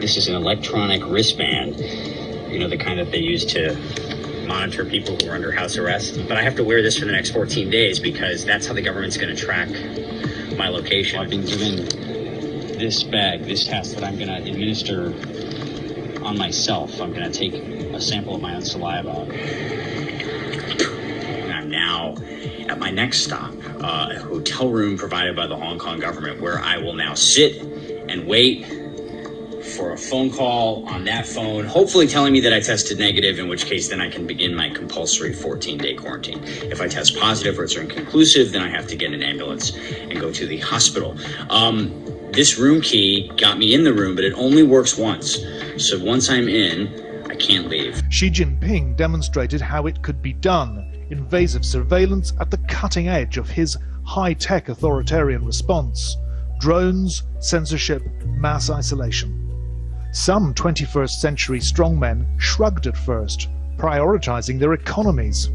This is an electronic wristband, you know, the kind that they use to monitor people who are under house arrest. But I have to wear this for the next 14 days because that's how the government's going to track my location. I've been given this bag, this test that I'm going to administer on myself. I'm going to take a sample of my own saliva. And I'm now at my next stop, a hotel room provided by the Hong Kong government, where I will now sit and wait for a phone call on that phone, hopefully telling me that I tested negative, in which case then I can begin my compulsory 14-day quarantine. If I test positive or it's inconclusive, then I have to get an ambulance and go to the hospital. This room key got me in the room, but it only works once. So once I'm in, I can't leave. Xi Jinping demonstrated how it could be done. Invasive surveillance at the cutting edge of his high-tech authoritarian response. Drones, censorship, mass isolation. Some 21st century strongmen shrugged at first, prioritizing their economies.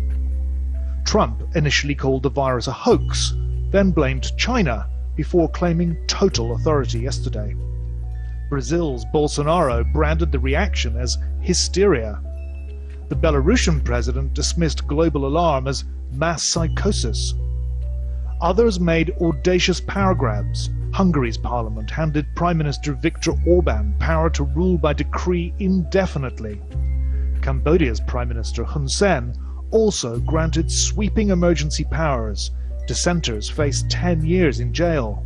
Trump initially called the virus a hoax, then blamed China before claiming total authority yesterday. Brazil's Bolsonaro branded the reaction as hysteria. The Belarusian president dismissed global alarm as mass psychosis. Others made audacious power grabs. Hungary's parliament handed Prime Minister Viktor Orban power to rule by decree indefinitely. Cambodia's Prime Minister Hun Sen also granted sweeping emergency powers. Dissenters face 10 years in jail.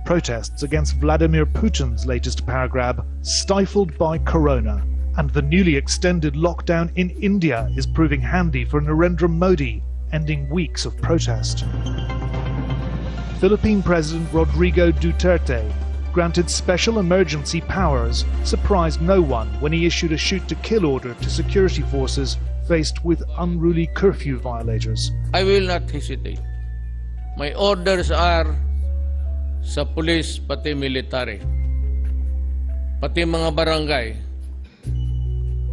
Protests against Vladimir Putin's latest power grab stifled by corona. And the newly extended lockdown in India is proving handy for Narendra Modi, ending weeks of protest. Philippine President Rodrigo Duterte granted special emergency powers, surprised no one when he issued a shoot-to-kill order to security forces faced with unruly curfew violators. I will not hesitate. My orders are sa police pati military, pati mga barangay,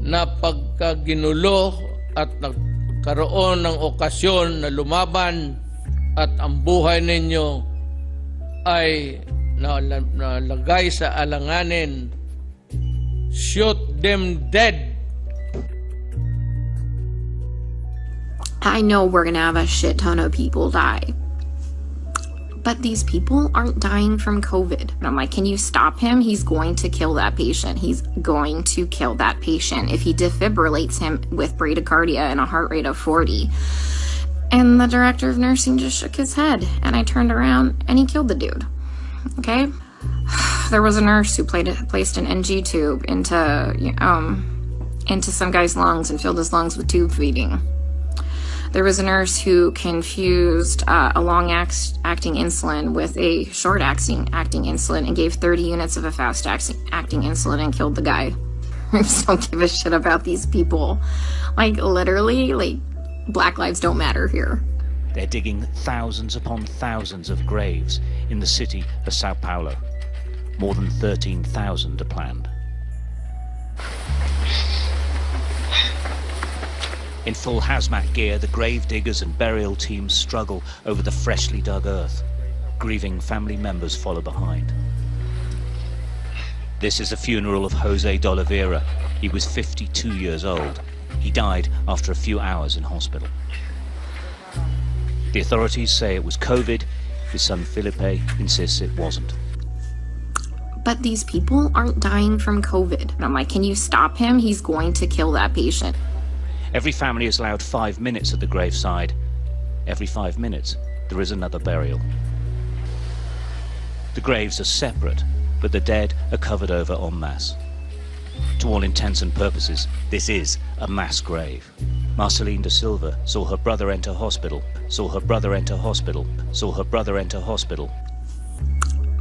na pagka ginulo at nagkaroon ng okasyon na lumaban at ang buhay ninyo ay nalagay sa alanganin, shoot them dead. I know we're gonna have a shit ton of people die, but these people aren't dying from COVID. And I'm like, can you stop him? He's going to kill that patient. He's going to kill that patient if he defibrillates him with bradycardia and a heart rate of 40. And the director of nursing just shook his head, and I turned around and he killed the dude. Okay? There was a nurse who placed an NG tube into some guy's lungs and filled his lungs with tube feeding. There was a nurse who confused a long-acting insulin with a short-acting insulin and gave 30 units of a fast-acting insulin and killed the guy. I just don't give a shit about these people. Like, literally, like, Black lives don't matter here. They're digging thousands upon thousands of graves in the city of Sao Paulo. More than 13,000 are planned. In full hazmat gear, the grave diggers and burial teams struggle over the freshly dug earth. Grieving family members follow behind. This is the funeral of Jose de Oliveira. He was 52 years old. He died after a few hours in hospital. The authorities say it was COVID. His son Felipe insists it wasn't. But these people aren't dying from COVID. And I'm like, can you stop him? He's going to kill that patient. Every family is allowed 5 minutes at the graveside. Every 5 minutes, there is another burial. The graves are separate, but the dead are covered over en masse. To all intents and purposes, this is a mass grave. Marceline da Silva saw her brother enter hospital, saw her brother enter hospital, saw her brother enter hospital.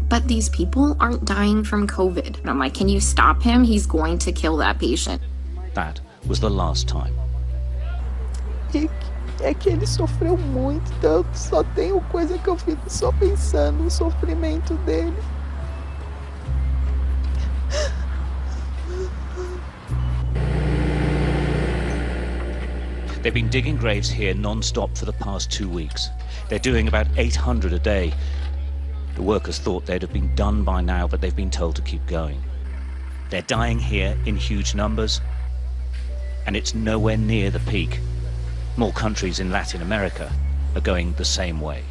But these people aren't dying from COVID. And I'm like, can you stop him? He's going to kill that patient. That was the last time. É que ele sofreu muito, então eu só tenho coisa que eu fico só pensando no sofrimento dele. They've been digging graves here non-stop for the past 2 weeks. They're doing about 800 a day. The workers thought they'd have been done by now, but they've been told to keep going. They're dying here in huge numbers, and it's nowhere near the peak. More countries in Latin America are going the same way.